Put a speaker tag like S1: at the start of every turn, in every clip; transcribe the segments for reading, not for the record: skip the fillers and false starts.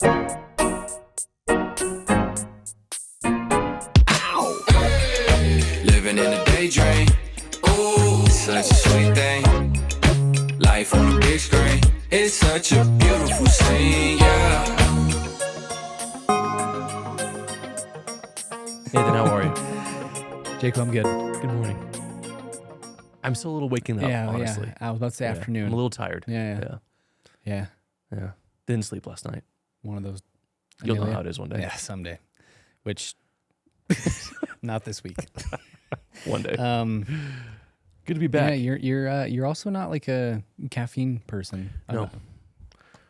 S1: Living in a daydream. Ooh, such a sweet thing. Life on the big screen. It's such a beautiful scene, yeah.
S2: Nathan, how are you?
S3: Jacob, I'm good.
S2: Good morning. I'm still a little waking up, honestly.
S3: Yeah. I was about to say
S2: Yeah.
S3: afternoon.
S2: I'm a little tired.
S3: Yeah.
S2: Yeah. Didn't sleep last night.
S3: One of those.
S2: You'll know
S3: Amelia?
S2: how it is one day.
S3: Yeah, someday. Which, not this week.
S2: One day. Good to be
S3: Yeah,
S2: back.
S3: you're also not like a caffeine person.
S2: No. I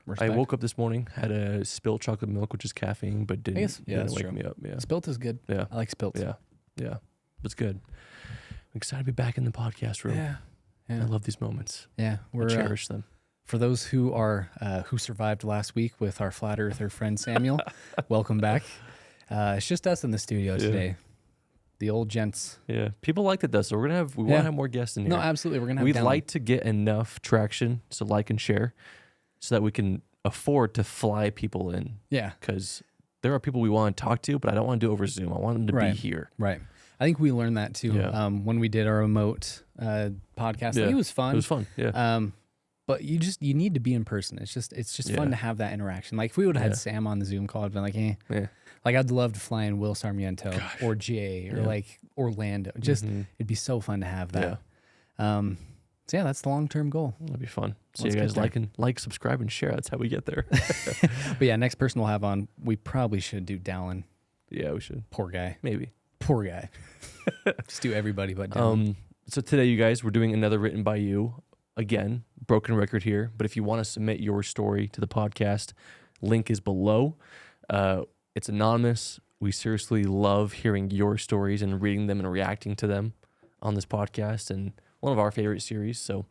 S3: Respect.
S2: woke up this morning, had a spilled chocolate milk, which is caffeine, but didn't,
S3: guess- yeah,
S2: didn't
S3: that's
S2: wake
S3: true.
S2: me up. Yeah.
S3: Spilt is good.
S2: Yeah.
S3: I like spilt.
S2: Yeah. It's good. I'm excited to be back in the podcast room.
S3: Yeah.
S2: I love these moments.
S3: Yeah.
S2: I
S3: We're
S2: cherish them.
S3: for those who are who survived last week with our flat earther friend Samuel. Welcome back. It's just us in the studio today. The old gents.
S2: Yeah. People liked it though, so we want to have more guests in here.
S3: No, absolutely. We're gonna have
S2: We'd
S3: Dylan.
S2: like to get enough traction to like and share so that we can afford to fly people in,
S3: Yeah.
S2: because there are people we want to talk to, but I don't want to do it over Zoom. I want them to
S3: Right.
S2: be here.
S3: Right. I think we learned that too.
S2: Yeah.
S3: When we did our remote podcast. I think it was fun.
S2: It was fun. Yeah.
S3: But you need to be in person. It's just fun
S2: Yeah.
S3: to have that interaction. Like if we would have
S2: Yeah.
S3: had Sam on the Zoom call, I'd been like,
S2: Yeah.
S3: like I'd love to fly in Will Sarmiento or Jay or
S2: Yeah.
S3: like Orlando. Just it'd be so fun to have that. So yeah, that's the long-term goal.
S2: That'd be fun. So
S3: Let's
S2: you guys
S3: get there.
S2: like, subscribe, and share. That's how we get there.
S3: But yeah, next person we'll have on, we probably should do Dallin.
S2: Yeah, we should.
S3: Poor guy.
S2: Maybe.
S3: Poor guy. Just do everybody but Dallin.
S2: So today, you guys, we're doing another written by you. Again, broken record here. But if you want to submit your story to the podcast, link is below. It's anonymous. We seriously love hearing your stories and reading them and reacting to them on this podcast, and one of our favorite series. So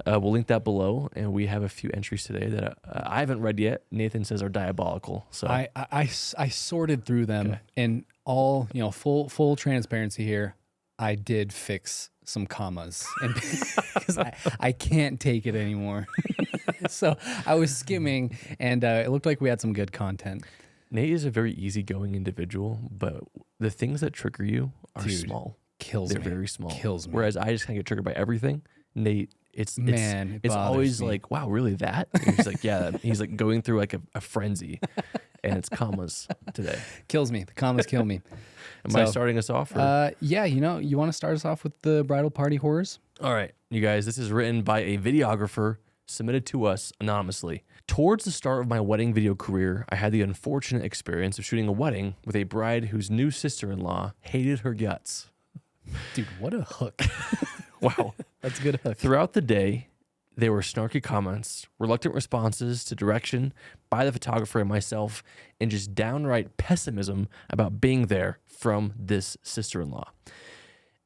S2: we'll link that below. And we have a few entries today that I haven't read yet. Nathan says are diabolical. So
S3: I sorted through them,
S2: Okay.
S3: and all full transparency here. I did fix some commas, and because I can't take it anymore. So I was skimming, and it looked like we had some good content.
S2: Nate is a very easygoing individual, but the things that trigger you are
S3: Dude,
S2: small.
S3: Kills
S2: They're
S3: me.
S2: very small.
S3: Kills me.
S2: Whereas I just kind of get triggered by everything. Nate, it's
S3: Man, it
S2: it's
S3: bothers
S2: always
S3: me.
S2: like, wow, really that? And he's like, yeah. He's like going through like a frenzy, and it's commas today.
S3: Kills me. The commas kill me.
S2: Am I
S3: So,
S2: starting us off? Or?
S3: Yeah. You want to start us off with the bridal party horrors?
S2: All right, you guys, this is written by a videographer submitted to us anonymously. Towards the start of my wedding video career, I had the unfortunate experience of shooting a wedding with a bride whose new sister-in-law hated her guts.
S3: Dude, what a hook.
S2: Wow.
S3: That's a good hook.
S2: Throughout the day, there were snarky comments, reluctant responses to direction by the photographer and myself, and just downright pessimism about being there from this sister-in-law.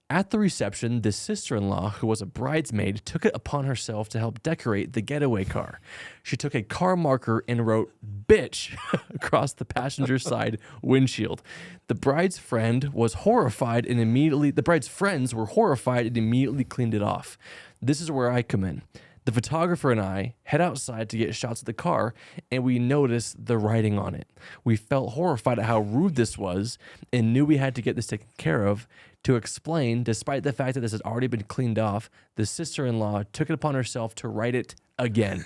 S2: At the reception, this sister-in-law, who was a bridesmaid, took it upon herself to help decorate the getaway car. She took a car marker and wrote "bitch" across the passenger side windshield. The bride's friends were horrified and immediately cleaned it off. This is where I come in. The photographer and I head outside to get shots of the car, and we noticed the writing on it. We felt horrified at how rude this was and knew we had to get this taken care of. To explain, despite the fact that this has already been cleaned off, the sister-in-law took it upon herself to write it again.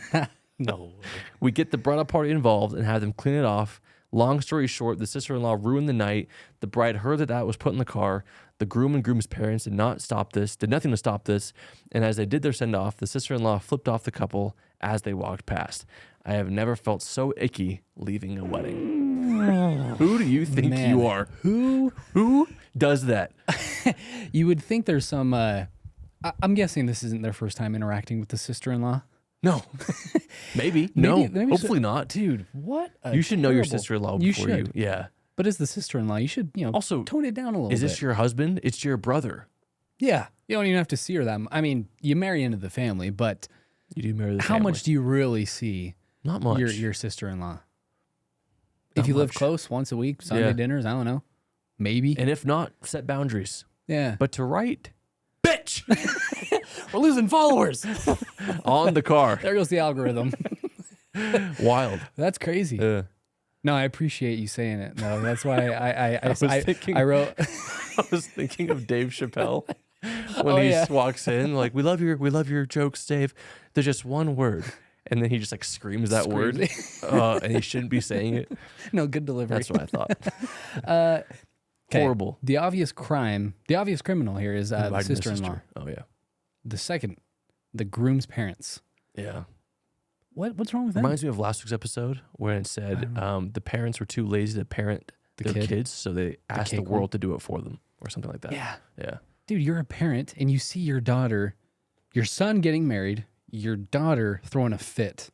S3: No.
S2: We get the bridal party involved and have them clean it off. Long story short, the sister-in-law ruined the night. The bride heard that was put in the car. The groom and groom's parents did nothing to stop this. And as they did their send-off, the sister-in-law flipped off the couple as they walked past. I have never felt so icky leaving a wedding. Who do you think
S3: Man,
S2: you are?
S3: Who?
S2: Who does that?
S3: You would think there's some. I'm guessing this isn't their first time interacting with the sister-in-law.
S2: No. Maybe. No.
S3: maybe
S2: Hopefully not.
S3: Dude, what?
S2: You should know your sister-in-law before you. Yeah.
S3: But as the sister-in-law, you should
S2: Also,
S3: tone it down a little.
S2: Is
S3: bit.
S2: this your husband? It's your brother.
S3: Yeah, you don't even have to see her that. I mean, you marry into the family, but
S2: You do marry the
S3: how
S2: family.
S3: much do you really see
S2: Not much.
S3: your sister-in-law?
S2: Not
S3: If you live
S2: much.
S3: close, once a week, Sunday
S2: Yeah.
S3: dinners, I don't know, maybe.
S2: And if not, set boundaries.
S3: Yeah,
S2: But to write, bitch,
S3: we're losing followers.
S2: on the car.
S3: There goes the algorithm.
S2: Wild.
S3: That's crazy. No, I appreciate you saying it. No, that's why I
S2: was thinking-
S3: I wrote.
S2: I was thinking of Dave Chappelle when
S3: Oh,
S2: he
S3: yeah.
S2: walks in, like, we love your jokes, Dave. There's just one word. And then he just like screams that word. And he shouldn't be saying it.
S3: No, good delivery.
S2: That's what I thought.
S3: 'Kay.
S2: Horrible.
S3: The obvious criminal here is the
S2: Inviting the
S3: sister-in-law.
S2: sister. Oh yeah.
S3: The second, the groom's parents.
S2: Yeah.
S3: What's wrong with that?
S2: Reminds me of last week's episode where it said the parents were too lazy to parent their
S3: kid?
S2: kids, so they asked the
S3: cake
S2: world
S3: one?
S2: to do it for them or something like that.
S3: Yeah.
S2: Yeah.
S3: Dude, you're a parent and you see your son getting married, your daughter throwing a fit,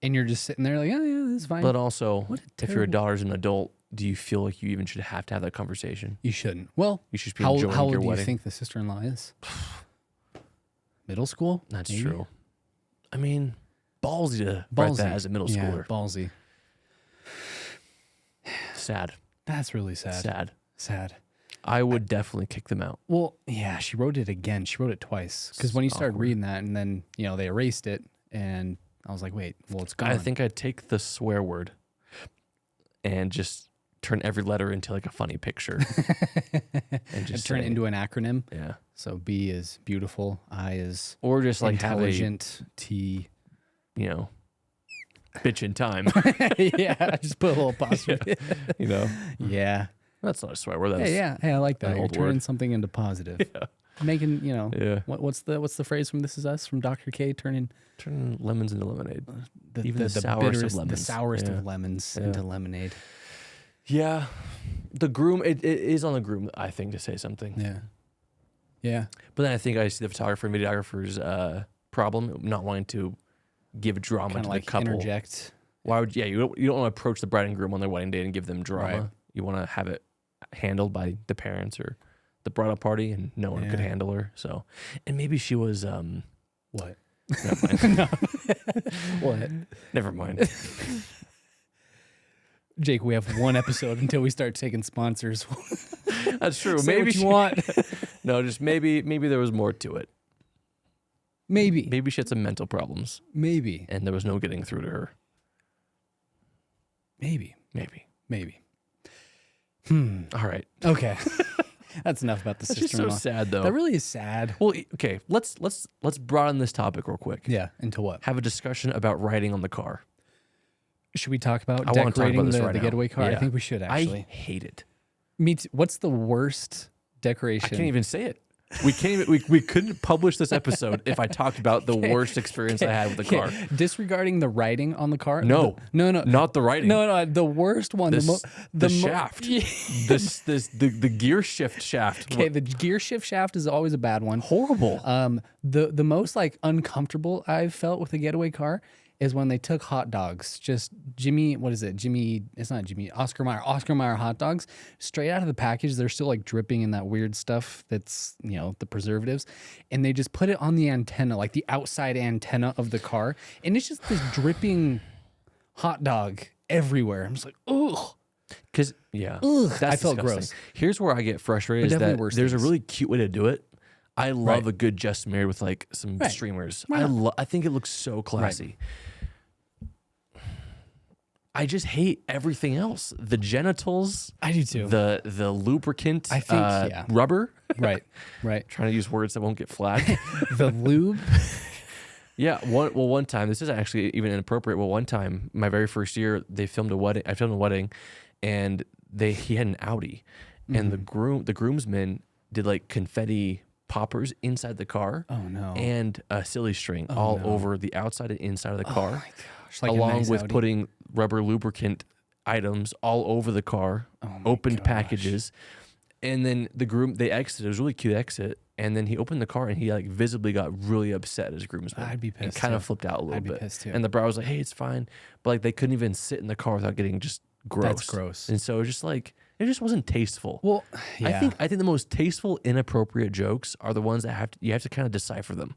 S3: and you're just sitting there like, oh yeah, this is fine.
S2: But also,
S3: What a
S2: if your
S3: terrible-
S2: daughter's an adult, do you feel like you even should have to have that conversation?
S3: You shouldn't. Well,
S2: You should be
S3: how
S2: enjoying
S3: old
S2: your
S3: do you
S2: wedding.
S3: think the sister-in-law is? Middle school?
S2: That's
S3: Maybe?
S2: true. I mean, ballsy to write that as a middle
S3: Yeah,
S2: schooler.
S3: ballsy.
S2: Sad.
S3: That's really sad.
S2: Sad. I would definitely kick them out.
S3: Well, yeah, she wrote it again. She wrote it twice. Because when you started
S2: Awkward.
S3: reading that and then, they erased it and I was like, wait, well, it's gone.
S2: I think I'd take the swear word and just turn every letter into like a funny picture. and
S3: and
S2: just
S3: turn it
S2: say-
S3: into an acronym.
S2: Yeah.
S3: So B is beautiful. I is
S2: Or just like
S3: intelligent. T.
S2: have a, bitch in time.
S3: Yeah, just put a little apostrophe. Yeah.
S2: That's not a swear word. That's
S3: Yeah. Hey, I like that.
S2: an
S3: You're
S2: old
S3: turning
S2: word.
S3: something into positive. Making,
S2: Yeah.
S3: what's the phrase from This Is Us from Dr. K? Turning
S2: Turn lemons into lemonade.
S3: the,
S2: Even the sourest of
S3: bitterest, the
S2: lemons.
S3: sourest
S2: Yeah.
S3: of lemons
S2: Yeah.
S3: into lemonade.
S2: Yeah. The groom, it is on the groom, I think, to say something.
S3: Yeah. Yeah.
S2: But then I think I see the photographer and videographer's problem, not wanting to give drama
S3: Kind
S2: to
S3: of like
S2: the couple.
S3: interject.
S2: Why would you don't want to approach the bride and groom on their wedding day and give them drama.
S3: Right.
S2: You want to have it handled by the parents or the bridal party, and no one could
S3: Yeah.
S2: handle her. So, and maybe she was
S3: What?
S2: never mind.
S3: What?
S2: Never mind.
S3: Jake, we have one episode until we start taking sponsors.
S2: That's true.
S3: Say
S2: maybe
S3: what you
S2: she-
S3: want.
S2: No, just maybe there was more to it.
S3: Maybe.
S2: Maybe she had some mental problems
S3: Maybe.
S2: and there was no getting through to her.
S3: Maybe.
S2: Maybe.
S3: Hmm.
S2: All right.
S3: Okay. That's enough about the
S2: That's just so
S3: sister-in-law.
S2: sad though.
S3: That really is sad.
S2: Well, okay, let's broaden this topic real quick.
S3: Yeah. Into what?
S2: Have a discussion about riding on the car.
S3: Should we talk about
S2: I wanna talk
S3: decorating
S2: about this
S3: the
S2: right now.
S3: getaway car? I
S2: Yeah.
S3: think we should actually.
S2: I hate it.
S3: Me too. What's the worst decoration?
S2: I can't even say it. We can't even we couldn't publish this episode if I talked about the worst experience I had with the car.
S3: Disregarding the writing on the car?
S2: No.
S3: No.
S2: Not the writing.
S3: No, the worst one.
S2: The shaft. The gear shift shaft.
S3: Okay, the gear shift shaft is always a bad one.
S2: Horrible.
S3: The most like uncomfortable I've felt with a getaway car is when they took hot dogs. Just it's not Jimmy, Oscar Mayer hot dogs straight out of the package. They're still like dripping in that weird stuff that's, the preservatives. And they just put it on the antenna, like the outside antenna of the car. And it's just this dripping hot dog everywhere. I'm just like, ugh.
S2: Because yeah,
S3: Ugh,
S2: that's
S3: I felt
S2: disgusting.
S3: gross.
S2: Here's where I get frustrated:
S3: But
S2: is
S3: definitely
S2: that
S3: worse
S2: there's a
S3: things.
S2: really cute way to do it. I love
S3: Right.
S2: a good just married with like some
S3: Right.
S2: streamers.
S3: Right.
S2: I think it looks so classy. I just hate everything else. The genitals,
S3: I do too.
S2: the lubricant,
S3: I think, yeah.
S2: rubber.
S3: right.
S2: Trying to use words that won't get flagged.
S3: The lube.
S2: Yeah. One time, this is actually even inappropriate. Well, one time, my very first year, they filmed a wedding. I filmed a wedding, and he had an Audi, and the groomsmen did like confetti poppers inside the car.
S3: Oh no.
S2: And a silly string all
S3: no.
S2: over the outside and inside of the car,
S3: my gosh, like a
S2: along
S3: nice
S2: with
S3: Audi.
S2: putting rubber lubricant items all over the car,
S3: Oh my
S2: opened
S3: gosh.
S2: packages. And then they exited. It was a really cute exit. And then he opened the car and he like visibly got really upset as groomsman.
S3: I'd be
S2: And
S3: pissed,
S2: kind of
S3: too.
S2: flipped out a little
S3: I'd be
S2: bit.
S3: pissed, too.
S2: And the bride was like, "Hey, it's fine," but like they couldn't even sit in the car without getting just gross.
S3: That's gross.
S2: And so it was just like it just wasn't tasteful.
S3: Well, yeah.
S2: I think the most tasteful, inappropriate jokes are the ones that you have to kind of decipher them.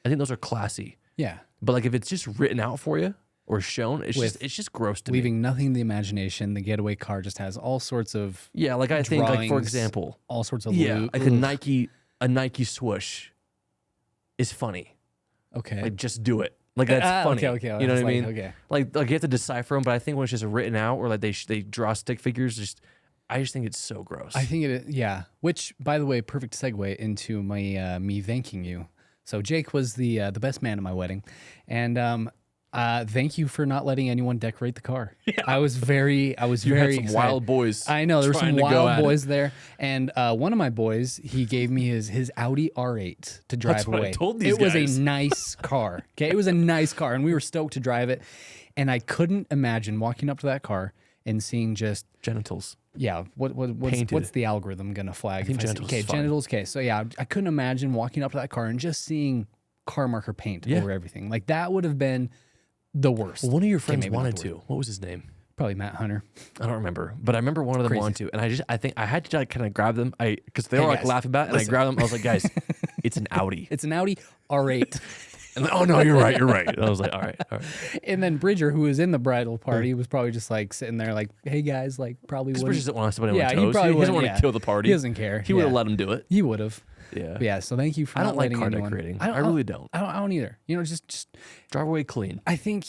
S2: I think those are classy.
S3: Yeah.
S2: But like if it's just written out for you or shown, it's
S3: With
S2: just gross to me.
S3: Leaving nothing to the imagination. The getaway car just has all sorts of
S2: Yeah, like I think like for
S3: drawings,
S2: example,
S3: all sorts of
S2: yeah,
S3: lube.
S2: like a Nike swoosh is funny.
S3: Okay.
S2: Like just do it. Like that's funny.
S3: Okay.
S2: You know what I mean?
S3: Okay.
S2: Like you have to decipher them, but I think when it's just written out or like they draw stick figures, I just think it's so gross.
S3: I think it is, yeah. Which, by the way, perfect segue into my me thanking you. So Jake was the best man at my wedding, and thank you for not letting anyone decorate the car. Yeah. I was very
S2: you had some
S3: excited.
S2: wild boys.
S3: I know there were some
S2: trying to go
S3: wild
S2: at it.
S3: boys there, and one of my boys, he gave me his Audi R8 to drive
S2: That's what
S3: away.
S2: I told these
S3: it was
S2: guys.
S3: a nice car. Okay, it was a nice car, and we were stoked to drive it. And I couldn't imagine walking up to that car and seeing just
S2: Genitals.
S3: what's the algorithm gonna flag?
S2: I think
S3: if
S2: genitals
S3: okay,
S2: is fine.
S3: genitals. Okay, so yeah, I couldn't imagine walking up to that car and just seeing car marker paint
S2: Yeah.
S3: over everything. Like that would have been the worst.
S2: Well, one of your friends
S3: maybe not
S2: wanted
S3: the
S2: to. What was his name?
S3: Probably Matt Hunter.
S2: I don't remember, but I remember one of them
S3: Crazy.
S2: wanted to, and I think I had to like kind of grab them. Because they
S3: Hey,
S2: were like
S3: guys,
S2: laughing about it, and I
S3: listen.
S2: grabbed them. I was like, guys, it's an Audi.
S3: It's an Audi R8.
S2: And like, oh no, you're right. And I was like, all right.
S3: And then Bridger, who was in the bridal party, was probably just like sitting there, like, "Hey guys, like probably
S2: Because
S3: wouldn't."
S2: Bridges doesn't want to step on
S3: Yeah,
S2: anyone's
S3: he
S2: toes.
S3: probably
S2: He doesn't
S3: wouldn't,
S2: want to
S3: yeah.
S2: kill the party.
S3: He doesn't care.
S2: He would have
S3: Yeah.
S2: let him do it.
S3: He would have.
S2: Yeah.
S3: But yeah. So thank you for
S2: I
S3: not
S2: don't like
S3: letting
S2: car
S3: anyone.
S2: decorating. I really don't.
S3: I don't either. You know, just
S2: Drive away clean.
S3: I think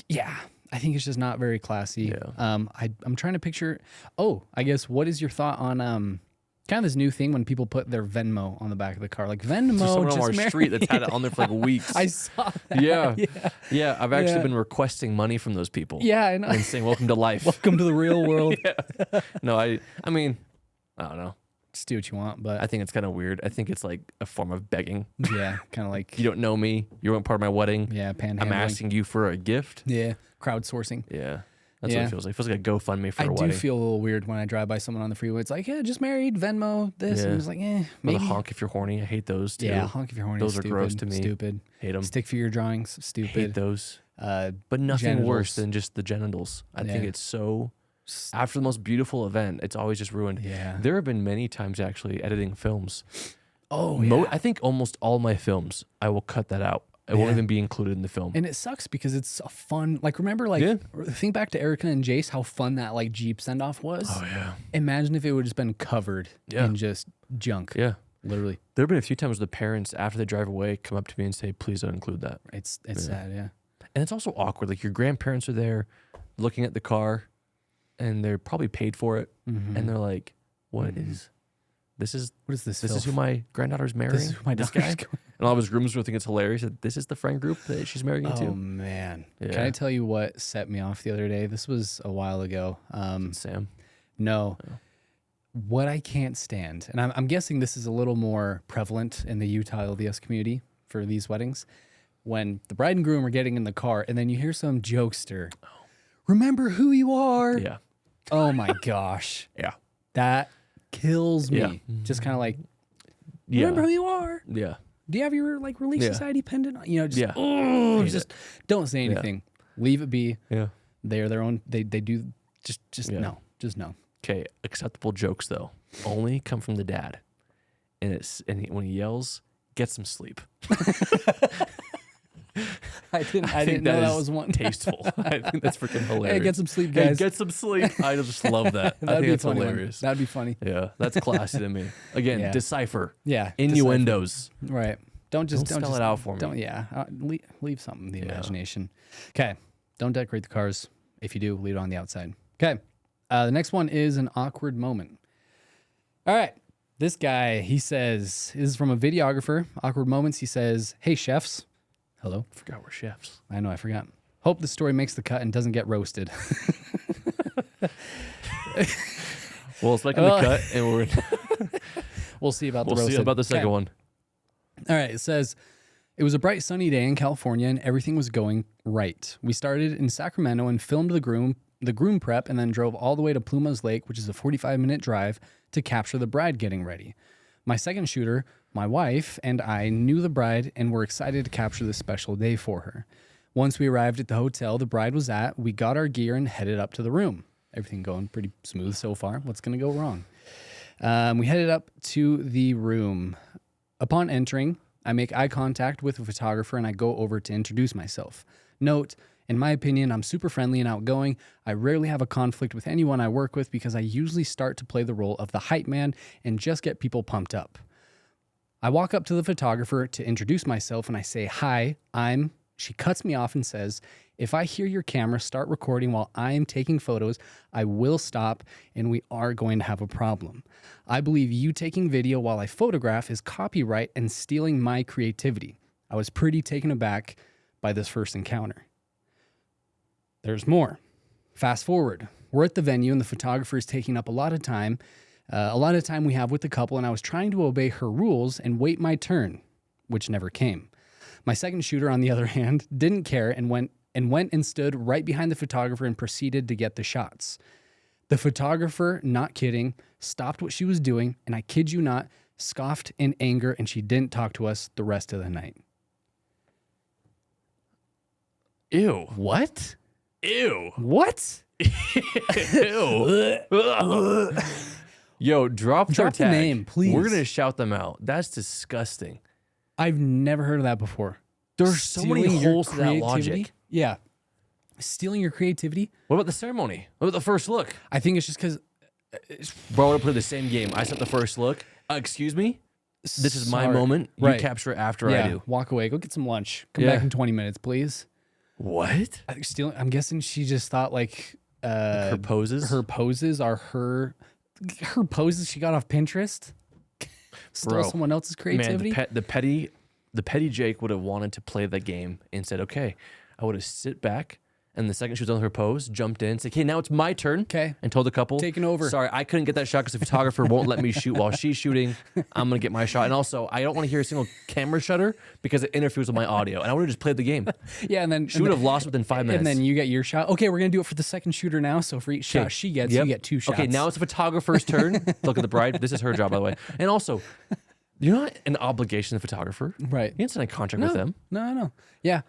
S3: I think it's just not very classy.
S2: Yeah.
S3: I'm trying to picture. Oh, I guess what is your thought on kind of this new thing when people put their Venmo on the back of the car, like Venmo.
S2: There's someone on our
S3: just
S2: street that's had it on there for like weeks.
S3: I saw that.
S2: Yeah. I've actually
S3: Yeah.
S2: been requesting money from those people.
S3: Yeah, I know.
S2: And saying, welcome to life.
S3: Welcome to the real world.
S2: No, I mean, I don't know.
S3: Just do what you want, but
S2: I think it's kind of weird. I think it's like a form of begging.
S3: yeah, kind of like
S2: You don't know me. You weren't part of my wedding.
S3: yeah, panhandling.
S2: I'm asking you for a gift.
S3: Yeah, crowdsourcing.
S2: Yeah. That's what
S3: Yeah.
S2: it feels like. It feels like a GoFundMe for
S3: I
S2: a
S3: do
S2: wedding.
S3: feel a little weird when I drive by someone on the freeway. It's like, yeah, just married, Venmo, this,
S2: Yeah.
S3: and it's like,
S2: Or
S3: maybe.
S2: the honk if you're horny. I hate those too.
S3: Yeah, honk if you're horny.
S2: Those are
S3: stupid,
S2: gross to me.
S3: Stupid.
S2: Hate them.
S3: Stick figure drawings.
S2: Hate
S3: Stupid.
S2: those.
S3: Uh,
S2: But nothing worse
S3: genitals.
S2: than just the genitals. I think
S3: Yeah.
S2: it's so. After the most beautiful event, it's always just ruined.
S3: Yeah.
S2: There have been many times actually editing films.
S3: Oh, yeah.
S2: I think almost all my films, I will cut that out. It won't
S3: Yeah.
S2: even be included in the film.
S3: And it sucks because it's a fun, like, remember, like,
S2: Yeah.
S3: think back to Erica and Jace, how fun that, like, Jeep send off was.
S2: Oh yeah.
S3: Imagine if it would have just been covered
S2: Yeah.
S3: in just junk.
S2: Yeah.
S3: Literally.
S2: There have been a few times the parents, after they drive away, come up to me and say, please don't include that.
S3: It's sad, yeah.
S2: And it's also awkward. Like your grandparents are there looking at the car and they're probably paid for it.
S3: Mm-hmm.
S2: And they're like, what is this is
S3: What is this?
S2: this is who
S3: filth?
S2: my granddaughter's marrying?
S3: This is who my
S2: this
S3: daughter's
S2: guy?
S3: going-
S2: And all of his groomers will think it's hilarious that this is the friend group that she's marrying
S3: Oh
S2: into.
S3: man! Can
S2: Yeah.
S3: I tell you what set me off the other day? This was a while ago.
S2: Sam.
S3: No, what I can't stand, and I'm guessing this is a little more prevalent in the Utah LDS community for these weddings, when the bride and groom are getting in the car, and then you hear some jokester, "Remember who you are."
S2: Yeah.
S3: Oh my gosh,
S2: Yeah.
S3: that kills me.
S2: Yeah.
S3: Just kind of like,
S2: Yeah.
S3: remember who you are.
S2: Yeah.
S3: Do you have your like Relief
S2: Yeah.
S3: Society pendant? You know, just
S2: Yeah.
S3: oh,
S2: Hate
S3: just don't say anything. Leave it be.
S2: Yeah.
S3: They're their own. They do just
S2: Yeah.
S3: no, just no.
S2: Okay. Acceptable jokes though only come from the dad. And when he yells, get some sleep.
S3: I didn't
S2: think
S3: know that
S2: is
S3: was one.
S2: tasteful. I think that's freaking hilarious.
S3: Hey, get some sleep,
S2: Hey,
S3: guys.
S2: get some sleep. I just love that. I
S3: That'd
S2: think
S3: be a
S2: that's
S3: funny one.
S2: hilarious.
S3: That'd be funny.
S2: Yeah, that's classy to me. Again,
S3: Yeah.
S2: decipher
S3: Yeah.
S2: innuendos.
S3: Right. Don't
S2: spell
S3: just,
S2: it out for me.
S3: Don't. Yeah. Leave something to the imagination. Okay. Don't decorate the cars. If you do, leave it on the outside. Okay. The next one is an awkward moment. All right. This guy, he says, this is from a videographer. Awkward moments. He says, "Hey chefs." Hello.
S2: Forgot we're chefs.
S3: I know, I forgot. Hope the story makes the cut and doesn't get roasted.
S2: Well, it's making the cut, and
S3: We'll see about the
S2: we'll
S3: roasted.
S2: see about the second
S3: Okay.
S2: one.
S3: All right, it says, it was a bright sunny day in California and everything was going right. We started in Sacramento and filmed the groom prep and then drove all the way to Plumas Lake, which is a 45-minute drive, to capture the bride getting ready. My second shooter, my wife, and I knew the bride and were excited to capture this special day for her. Once we arrived at the hotel the bride was at, we got our gear and headed up to the room. Everything going pretty smooth so far. What's going to go wrong? We headed up to the room. Upon entering, I make eye contact with a photographer and I go over to introduce myself. Note, in my opinion, I'm super friendly and outgoing. I rarely have a conflict with anyone I work with because I usually start to play the role of the hype man and just get people pumped up. I walk up to the photographer to introduce myself and I say, "Hi, I'm," She cuts me off and says, if I hear your camera start recording while I am taking photos, I will stop and we are going to have a problem. I believe you taking video while I photograph is copyright and stealing my creativity. I was pretty taken aback by this first encounter. There's more. Fast forward. We're at the venue and the photographer is taking up a lot of time we have with the couple, and I was trying to obey her rules and wait my turn, which never came. My second shooter, on the other hand, didn't care and went and stood right behind the photographer and proceeded to get the shots. The photographer, not kidding, stopped what she was doing, and I kid you not, scoffed in anger, and she didn't talk to us the rest of the night.
S2: Ew.
S3: What?
S2: Ew.
S3: What?
S2: Ew. Yo, drop their
S3: Drop the
S2: tag.
S3: name, please.
S2: We're gonna shout them out. That's disgusting.
S3: I've never heard of that before.
S2: There's so many
S3: Stealing your
S2: holes to that
S3: creativity?
S2: logic.
S3: Yeah. Stealing your creativity?
S2: What about the ceremony? What about the first look?
S3: I think it's just because...
S2: Bro, I would play the same game. I set the first look. Excuse me? This is my
S3: Sorry.
S2: moment. You
S3: Right.
S2: capture it after I do.
S3: Walk away. Go get some lunch. Come
S2: Yeah.
S3: back in 20 minutes, please.
S2: What?
S3: I think stealing... I'm guessing she just thought like...
S2: Her poses?
S3: Her poses are her poses she got off Pinterest. Stole
S2: Bro.
S3: someone else's creativity.
S2: Man, the petty Jake would have wanted to play the game and said, okay, I would have sit back, and the second she was on her pose, jumped in, said, okay, now it's my turn.
S3: Okay.
S2: And told the couple,
S3: Taking over.
S2: Sorry, I couldn't get that shot because the photographer won't let me shoot while she's shooting. I'm going to get my shot. And also, I don't want to hear a single camera shutter because it interferes with my audio. And I would have just played the game.
S3: Yeah, and then
S2: She would have lost within 5 minutes.
S3: And then you get your shot. Okay, we're gonna do it for the second shooter now. So for each shot she gets,
S2: Yep.
S3: you get 2 shots.
S2: Okay, now it's the photographer's turn. Look at the bride. This is her job, by the way. And also, you're not an obligation to the photographer.
S3: Right.
S2: You didn't sign a contract with them.
S3: No. Yeah.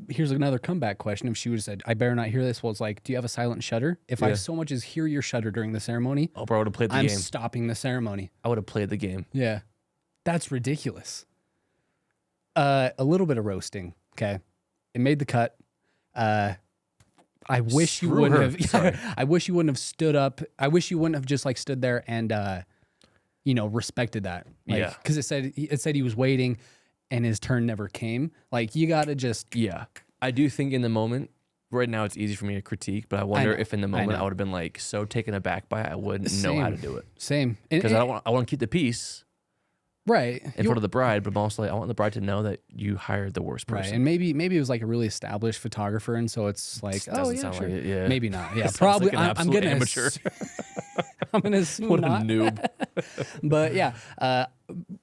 S3: Here's another comeback question. If she would have said, I better not hear this. Well, it's like, do you have a silent shutter? If I
S2: Yeah.
S3: so much as hear your shutter during the ceremony,
S2: Oh, bro, I would have played the
S3: I'm
S2: game.
S3: stopping the ceremony.
S2: I would have played the game.
S3: Yeah. That's ridiculous. A little bit of roasting. Okay. It made the cut. I wish you
S2: Screw
S3: wouldn't
S2: her.
S3: have.
S2: Sorry.
S3: I wish you wouldn't have stood up. I wish you wouldn't have just like stood there and respected that. Like,
S2: Yeah.
S3: Because it said he was waiting, and his turn never came. Like you gotta just.
S2: Yeah. I do think in the moment, right now it's easy for me to critique, but I wonder
S3: know,
S2: if in the
S3: I
S2: moment
S3: know.
S2: I would have been like so taken aback by it, I wouldn't know how to do it.
S3: Same.
S2: Because I want to keep the peace
S3: Right.
S2: in front of the bride, but I'm also like, I want the bride to know that you hired the worst
S3: Right.
S2: person.
S3: And maybe it was like a really established photographer, and so it's like, oh
S2: Doesn't
S3: yeah,
S2: sound
S3: sure.
S2: like it, yeah.
S3: Maybe not. Yeah,
S2: Sounds
S3: probably.
S2: like an
S3: I'm
S2: absolute
S3: gonna
S2: amateur.
S3: I'm gonna assume
S2: What a
S3: not.
S2: noob.
S3: But yeah,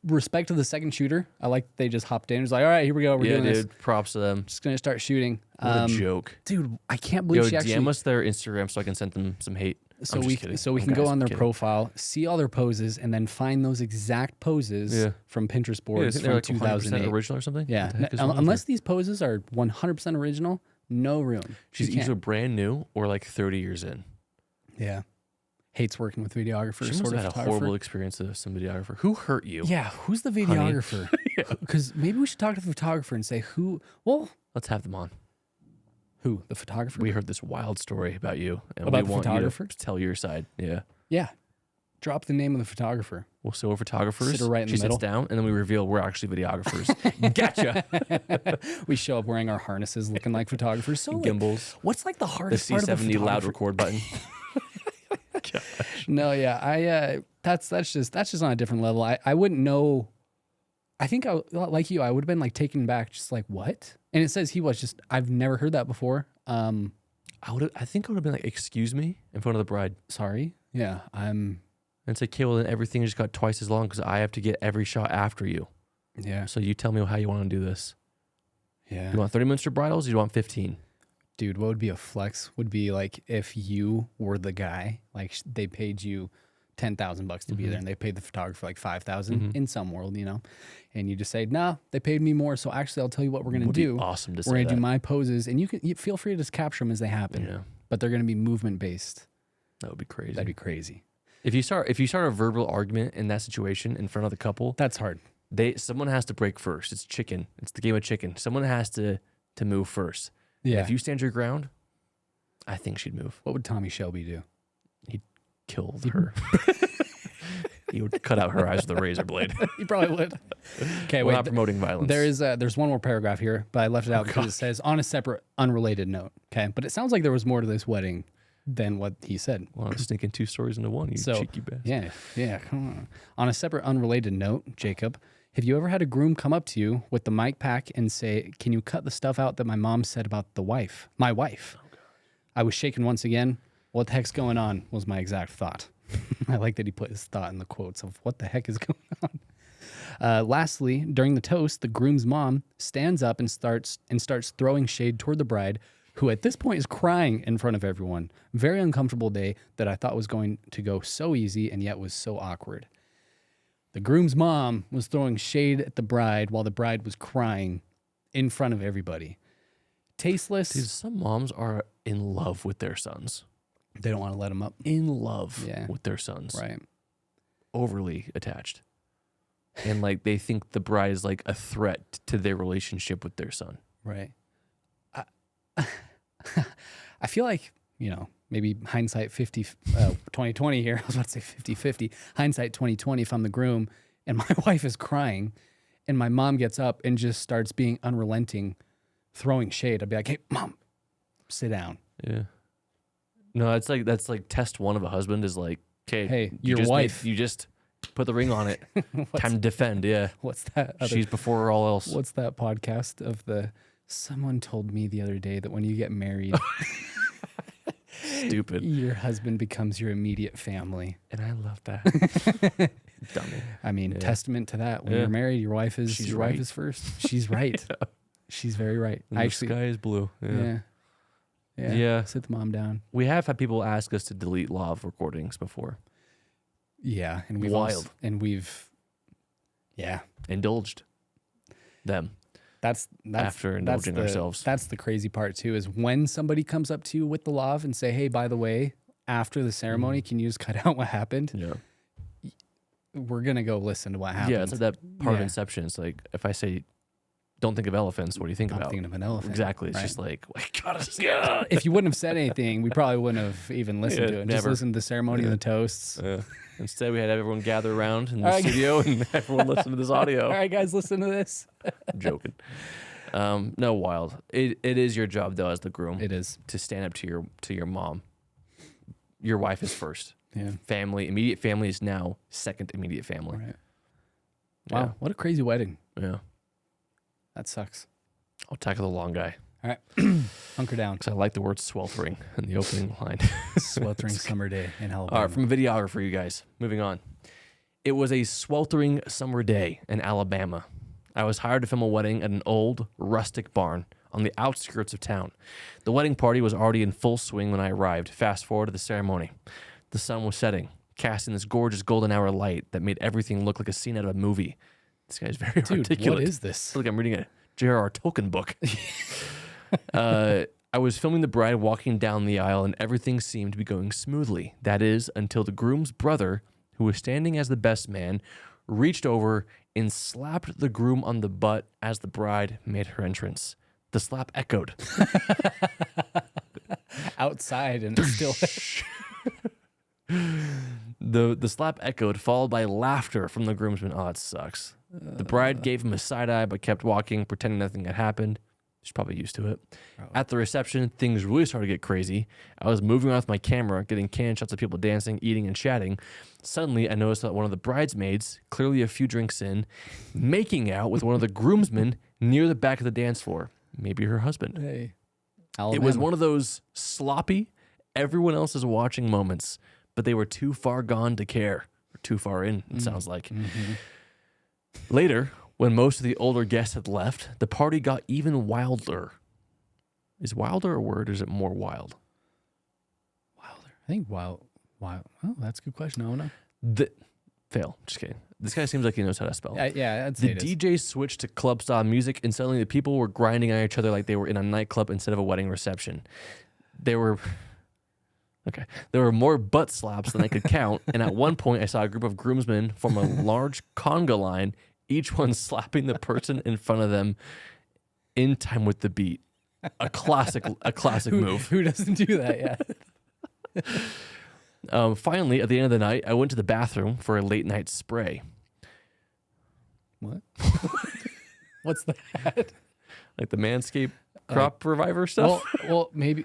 S3: respect to the second shooter. I like they just hopped in. It was like, all right, here we go. We're
S2: Yeah,
S3: doing
S2: dude.
S3: this.
S2: Props to them.
S3: Just gonna start shooting.
S2: What a joke.
S3: Dude, I can't
S2: Yo,
S3: believe she
S2: DM
S3: actually.
S2: us their Instagram so I can send them some hate.
S3: So
S2: I'm
S3: we
S2: just kidding.
S3: so we
S2: I'm
S3: can go
S2: guys,
S3: on their
S2: kidding.
S3: profile, see all their poses, and then find those exact poses
S2: Yeah.
S3: from Pinterest
S2: Yeah,
S3: boards
S2: isn't there
S3: from
S2: like 100%
S3: 2008.
S2: original or something?
S3: Yeah,
S2: What the heck is wrong with
S3: unless
S2: her?
S3: these poses are 100% original, no room.
S2: She's
S3: You can't.
S2: either brand new or like 30 years in.
S3: Yeah. Hates working with videographers.
S2: She must
S3: sort
S2: have
S3: of
S2: had a
S3: photographer.
S2: horrible experience with some videographer. Who hurt you?
S3: Yeah, who's the videographer? Because maybe we should talk to the photographer and say who. Well,
S2: Let's have them on.
S3: who the photographer?
S2: We heard this wild story about you, and
S3: About
S2: we
S3: the
S2: want
S3: photographer?
S2: you to tell your side. Yeah.
S3: Yeah, drop the name of the photographer.
S2: We'll say we're photographers.
S3: Sit her right in
S2: she
S3: the middle.
S2: sits down, and then we reveal we're actually videographers. Gotcha.
S3: We show up wearing our harnesses, looking like photographers. So, like,
S2: Gimbals.
S3: what's like the
S2: The
S3: hardest part of the
S2: C70 loud
S3: photography?
S2: record button.
S3: No, yeah, that's just on a different level. I wouldn't know. I think like you, I would have been like taken back, just like what? And it says he was just. I've never heard that before.
S2: I think I would have been like, "Excuse me," in front of the bride,
S3: Sorry. Yeah, I'm.
S2: and say, "Okay, well then everything just got twice as long because I have to get every shot after you.
S3: Yeah,
S2: So you tell me how you want to do this.
S3: yeah.
S2: You want 30 minutes for bridals? Or you want 15?
S3: Dude, what would be a flex would be like if you were the guy, like they paid you $10,000 to be there, and they paid the photographer like 5,000 in some world, and you just say, "No, they paid me more, so actually, I'll tell you what we're gonna
S2: Would be
S3: do.
S2: awesome to say
S3: We're gonna
S2: that.
S3: do my poses, and you feel free to just capture them as they happen,
S2: Yeah.
S3: but they're gonna be movement based.
S2: That would be crazy.
S3: That'd be crazy.
S2: If you start a verbal argument in that situation in front of the couple,
S3: That's hard.
S2: someone has to break first. It's chicken. It's the game of chicken. Someone has to move first. And
S3: Yeah.
S2: if you stand your ground, I think she'd move.
S3: What would Tommy Shelby do?
S2: Killed her. He would cut out her eyes with a razor blade.
S3: You probably would. Okay,
S2: We're
S3: wait.
S2: not promoting violence.
S3: There's one more paragraph here, but I left it out because it says on a separate, unrelated note. Okay, but it sounds like there was more to this wedding than what he said.
S2: Well, I'm sneaking 2 stories into one, you cheeky bastard.
S3: Yeah, come on. On a separate, unrelated note, Jacob, have you ever had a groom come up to you with the mic pack and say, "Can you cut the stuff out that my mom said about my wife?" Oh, I was shaken once again. What the heck's going on? Was my exact thought. I like that he put his thought in the quotes of what the heck is going on. Lastly, during the toast, the groom's mom stands up and starts throwing shade toward the bride, who at this point is crying in front of everyone. Very uncomfortable day that I thought was going to go so easy and yet was so awkward. The groom's mom was throwing shade at the bride while the bride was crying in front of everybody. Tasteless.
S2: Dude, some moms are in love with their sons.
S3: They don't want to let them up.
S2: In love with their sons.
S3: Right.
S2: Overly attached. And like they think the bride is like a threat to their relationship with their son.
S3: Right. I feel like, maybe hindsight 2020 here. I was about to say 50-50. Hindsight 2020 if I'm the groom and my wife is crying and my mom gets up and just starts being unrelenting, throwing shade. I'd be like, "Hey, mom, sit down."
S2: Yeah. No, that's like test 1 of a husband is like, "Okay,
S3: hey, your wife.
S2: You just put the ring on it. Time to defend." Yeah.
S3: What's that?
S2: She's before all else.
S3: What's that podcast of someone told me the other day that when you get married,
S2: stupid,
S3: your husband becomes your immediate family.
S2: And I love that. Dummy.
S3: I mean, testament to that. When you're married, your wife is wife is first. She's right. She's very right.
S2: And the sky is blue. Yeah.
S3: Sit the mom down.
S2: We have had people ask us to delete law recordings before.
S3: Yeah, and we've
S2: indulged them.
S3: That's
S2: after indulging ourselves.
S3: That's the crazy part too, is when somebody comes up to you with the lav and say, "Hey, by the way, after the ceremony, can you just cut out what happened?"
S2: Yeah.
S3: We're gonna go listen to what happened.
S2: Yeah, it's like that part of Inception. It's like if I say, "Don't think of elephants," what do you think about?
S3: I'm thinking of an elephant.
S2: Exactly. It's just like, God,
S3: if you wouldn't have said anything, we probably wouldn't have even listened to it. Just listened to the ceremony and the toasts.
S2: Instead, we had everyone gather around in the studio and everyone listen to this audio.
S3: All right, guys, listen to this.
S2: I'm joking. No, wild. It is your job though, as the groom.
S3: It is
S2: to stand up to your mom. Your wife is first.
S3: Yeah.
S2: Family, immediate family is now second immediate family.
S3: Right. Wow, what a crazy wedding.
S2: Yeah.
S3: That sucks.
S2: I'll tackle the long guy.
S3: All right. Hunker down.
S2: Because I like the word sweltering in the opening line.
S3: Sweltering summer day in Alabama.
S2: All right, from a videographer, you guys. Moving on. It was a sweltering summer day in Alabama. I was hired to film a wedding at an old, rustic barn on the outskirts of town. The wedding party was already in full swing when I arrived. Fast forward to the ceremony. The sun was setting, casting this gorgeous golden hour light that made everything look like a scene out of a movie. This guy's very articulate.
S3: What is this?
S2: I feel like I'm reading a J.R.R. Tolkien book. I was filming the bride walking down the aisle, and everything seemed to be going smoothly. That is, until the groom's brother, who was standing as the best man, reached over and slapped the groom on the butt as the bride made her entrance. The slap echoed.
S3: Outside, and it's still...
S2: The slap echoed, followed by laughter from the groomsmen. Oh, it sucks. The bride gave him a side eye, but kept walking, pretending nothing had happened. She's probably used to it. Probably. At the reception, things really started to get crazy. I was moving around with my camera, getting canned shots of people dancing, eating, and chatting. Suddenly, I noticed that one of the bridesmaids, clearly a few drinks in, making out with one of the groomsmen near the back of the dance floor. Maybe her husband.
S3: Hey,
S2: It was one of those sloppy, everyone else is watching moments, but they were too far gone to care. Or too far in, it sounds like. Mm-hmm. Later, when most of the older guests had left, the party got even wilder. Is wilder a word, or is it more wild?
S3: Wilder. I think wild. Oh, that's a good question. I don't know.
S2: Fail. Just kidding. This guy seems like he knows how to spell.
S3: Yeah, I'd say
S2: the DJ switched to club-style music, and suddenly the people were grinding on each other like they were in a nightclub instead of a wedding reception. There were more butt slaps than I could count, and at one point I saw a group of groomsmen form a large conga line, each one slapping the person in front of them in time with the beat. A classic move.
S3: Who doesn't do that? Yeah.
S2: Finally, at the end of the night, I went to the bathroom for a late night spray.
S3: What? What's that?
S2: Like the Manscaped crop reviver stuff.
S3: Well, maybe.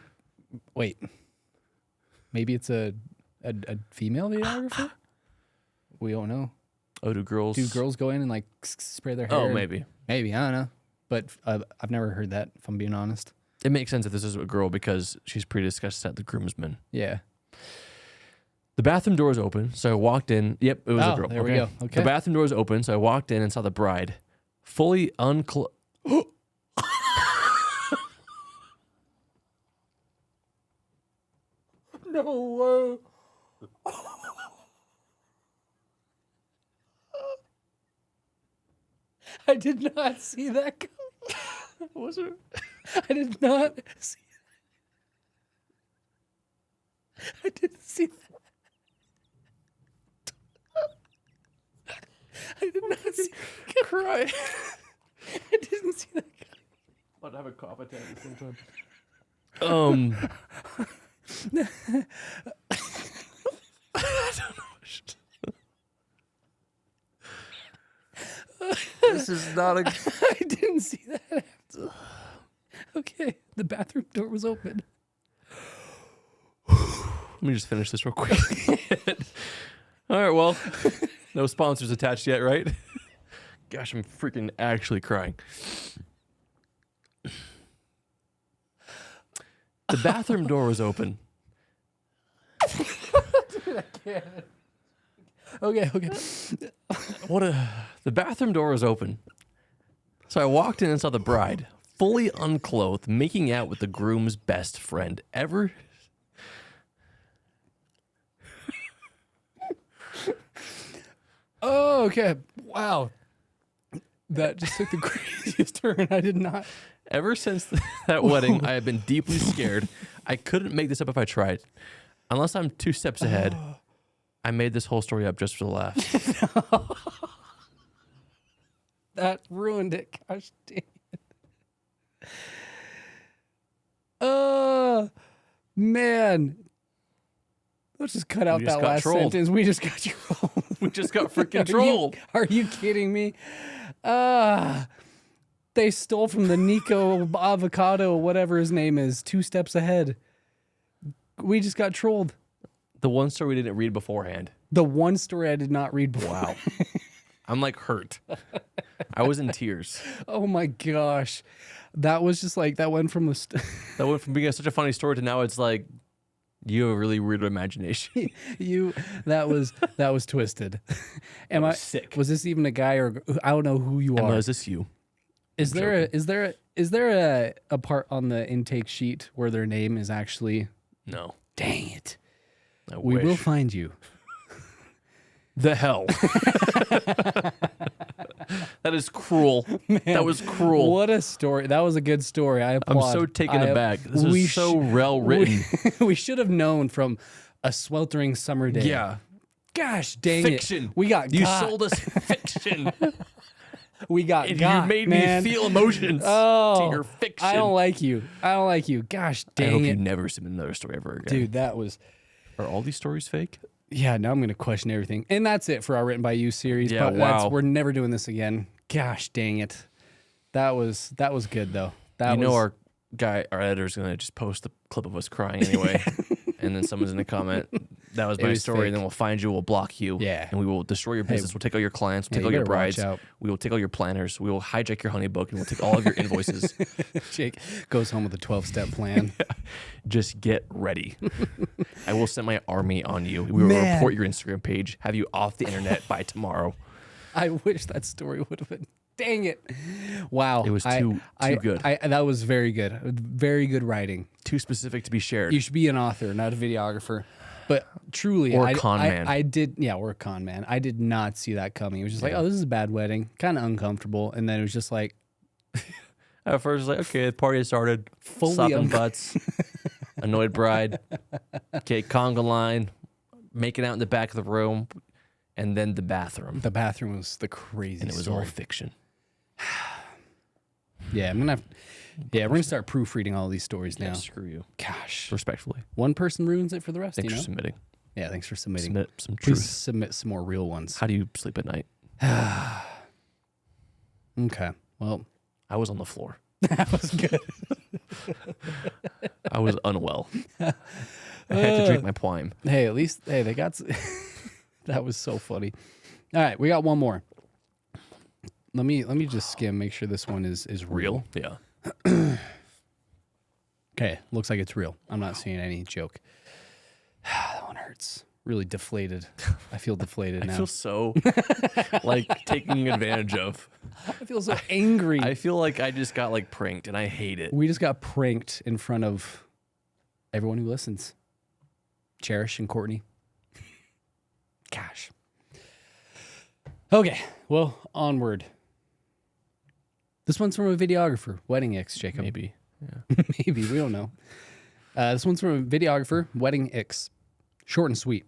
S3: Wait. Maybe it's a female videographer. We don't know.
S2: Oh, do girls
S3: go in and like spray their hair?
S2: Oh, maybe.
S3: Maybe, I don't know. But I've never heard that, if I'm being honest.
S2: It makes sense if this is a girl because she's pre-discussed at the groomsman.
S3: Yeah.
S2: The bathroom door was open, so I walked in. Yep, it was a girl.
S3: There we go. Okay.
S2: The bathroom door was open, so I walked in and saw the bride fully unclothed.
S3: No way. I did not see that coming.
S2: Was it?
S3: I did not see that. I didn't see that. I did not see that cry. I didn't see that.
S2: I'd have a cough attack at the same time. I don't know. This is not a.
S3: I didn't see that. Okay, the bathroom door was open.
S2: Let me just finish this real quick. All right, well, no sponsors attached yet, right? Gosh, I'm freaking actually crying. The bathroom door was open.
S3: Dude, I can't. Okay.
S2: The bathroom door was open. So I walked in and saw the bride, fully unclothed, making out with the groom's best friend ever.
S3: Oh, okay. Wow. That just took the craziest turn. I did not.
S2: Ever since that wedding, I have been deeply scared. I couldn't make this up if I tried. Unless I'm 2 steps ahead, I made this whole story up just for the laughs.
S3: That ruined it. Gosh dang it. Oh, man. Let's just cut out that last sentence. We just got trolled.
S2: We just got freaking trolled.
S3: Are you kidding me? They stole from the Nico Avocado, whatever his name is, 2 steps ahead. We just got trolled.
S2: The one story we didn't read beforehand.
S3: The one story I did not read before.
S2: Wow. I'm like hurt. I was in tears.
S3: Oh my gosh. That was just like, that went from
S2: That went from being such a funny story to now it's like, you have a really weird imagination.
S3: That was twisted. Am I
S2: sick?
S3: Was this even a guy or I don't know who you
S2: Emma,
S3: are?
S2: is this you?
S3: Is there a part on the intake sheet where their name is actually?
S2: No.
S3: Dang it.
S2: We
S3: will find you.
S2: The hell. That is cruel. Man, that was cruel.
S3: What a story. That was a good story. I applaud.
S2: I'm so taken aback. This is so well written.
S3: We should have known from A Sweltering Summer Day.
S2: Yeah.
S3: Gosh dang
S2: fiction.
S3: It. We got
S2: You sold us fiction.
S3: We got
S2: and
S3: got,
S2: you made
S3: man.
S2: me feel emotions
S3: to
S2: your fiction.
S3: I don't like you. Gosh dang
S2: I hope
S3: it.
S2: you never submit another story ever again.
S3: Dude, that was...
S2: Are all these stories fake?
S3: Yeah, now I'm going to question everything. And that's it for our Written by You series.
S2: Yeah,
S3: but
S2: wow.
S3: We're never doing this again. Gosh dang it. That was good, though.
S2: Our editor's going to just post a clip of us crying anyway. And then someone's in the comment, that was my story,
S3: fake.
S2: and then we'll find you, we'll block you,
S3: Yeah.
S2: and we will destroy your business. We'll take all your clients, we'll take all
S3: you
S2: your
S3: better watch
S2: brides,
S3: out.
S2: we will take all your planners, we will hijack your honey book, and we'll take all of your invoices.
S3: Jake goes home with a 12-step plan.
S2: Just get ready. I will send my army on you. We will
S3: Man.
S2: report your Instagram page, have you off the internet by tomorrow.
S3: I wish that story would have been. Dang it. Wow.
S2: It was too good.
S3: That was very good. Very good writing.
S2: Too specific to be shared.
S3: You should be an author, not a videographer. But truly,
S2: Or a con man.
S3: I did, yeah, or a con man. I did not see that coming. It was just like, oh, this is a bad wedding, kind of uncomfortable. And then it was just like,
S2: At first, it was like, okay, the party has started.
S3: Fully
S2: Slapping butts. Annoyed bride. Okay, conga line. Making out in the back of the room. And then the bathroom.
S3: the bathroom was the craziest
S2: And it was
S3: story.
S2: all fiction.
S3: Yeah, we're gonna start proofreading all these stories now.
S2: Yeah, screw you.
S3: Gosh,
S2: Respectfully.
S3: one person ruins it for the rest.
S2: Thanks
S3: You know?
S2: for submitting.
S3: Yeah, thanks for submitting.
S2: Submit some
S3: Please
S2: truth.
S3: submit some more real ones.
S2: How do you sleep at night?
S3: Okay. Well,
S2: I was on the floor.
S3: that was good.
S2: I was unwell. I had to drink my Plime.
S3: Hey, at least they got that was so funny. All right, we got one more. Let me just skim, make sure this one is real.
S2: Yeah.
S3: Okay, looks like it's real. I'm not seeing any joke. That one hurts. Really deflated. I feel deflated
S2: I
S3: now.
S2: feel so like taking advantage of.
S3: I feel so angry.
S2: I feel like I just got like pranked and I hate it.
S3: We just got pranked in front of everyone who listens. Cherish and Courtney. Gosh. Okay, well, onward. This one's from a videographer, Wedding X, Jacob.
S2: Maybe.
S3: Maybe, we don't know. This one's from a videographer, Wedding X. Short and sweet.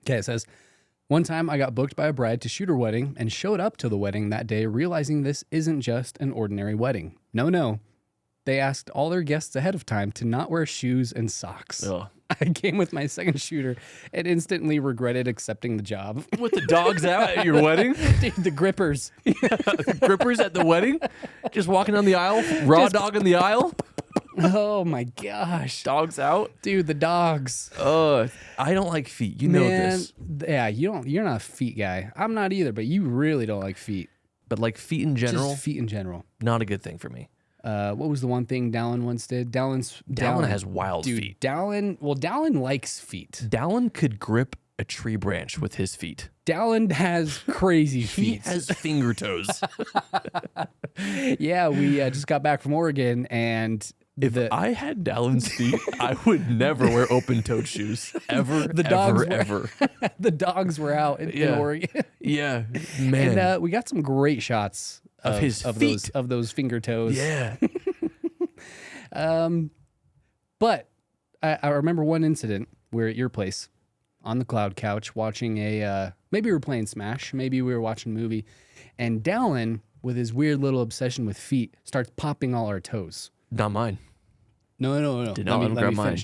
S3: Okay, it says, one time I got booked by a bride to shoot her wedding and showed up to the wedding that day realizing this isn't just an ordinary wedding. No. They asked all their guests ahead of time to not wear shoes and socks.
S2: Ugh.
S3: I came with my second shooter and instantly regretted accepting the job.
S2: With the dogs out at your wedding?
S3: Dude, the grippers.
S2: Grippers at the wedding? Just walking down the aisle? Raw dog in the aisle?
S3: Oh my gosh.
S2: Dogs out?
S3: Dude, the dogs.
S2: I don't like feet. You know this.
S3: Yeah, you're not a feet guy. I'm not either, but you really don't like feet.
S2: But like feet in general,
S3: Just feet in general.
S2: not a good thing for me.
S3: What was the one thing Dallin once did?
S2: Dallin has wild
S3: dude,
S2: feet.
S3: Dallin likes feet.
S2: Dallin could grip a tree branch with his feet.
S3: Dallin has crazy
S2: He
S3: feet.
S2: has finger toes.
S3: Yeah, we just got back from Oregon, and
S2: If I had Dallin's feet, I would never wear open-toed shoes. Ever,
S3: The dogs were-
S2: ever.
S3: the dogs were out in
S2: Yeah.
S3: Oregon,
S2: Yeah, man.
S3: and we got some great shots
S2: Of his feet.
S3: those finger toes.
S2: Yeah.
S3: But I remember one incident where at your place, on the cloud couch, watching maybe we were playing Smash, maybe we were watching a movie, and Dallin, with his weird little obsession with feet, starts popping all our toes.
S2: Not mine.
S3: No.
S2: Did not let him grab mine.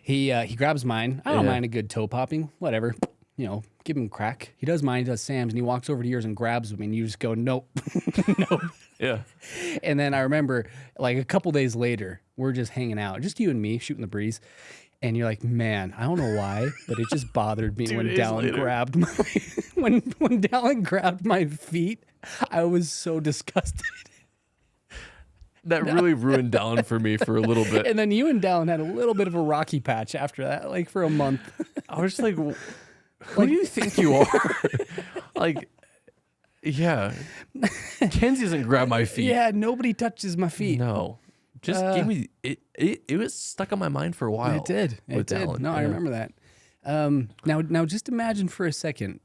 S3: He grabs mine. I don't
S2: Yeah.
S3: mind a good toe popping. Whatever. Give him a crack. He does mine. He does Sam's, and he walks over to yours and grabs him, and you just go, nope, nope.
S2: Yeah.
S3: And then I remember, like a couple days later, we're just hanging out, just you and me shooting the breeze. And you're like, man, I don't know why, but it just bothered me
S2: 2
S3: when
S2: days
S3: Dallin
S2: later.
S3: grabbed my when Dallin grabbed my feet. I was so disgusted.
S2: That really ruined Dallin for me for a little bit.
S3: And then you and Dallin had a little bit of a rocky patch after that, like for a month.
S2: I was just like, who do you think you are? Like, yeah. Kenzie doesn't grab my feet.
S3: Yeah, nobody touches my feet.
S2: No. Just give me it. It was stuck on my mind for a while.
S3: It did. It
S2: with
S3: did.
S2: Dallin.
S3: No, I
S2: Yeah.
S3: remember that. Now just imagine for a second,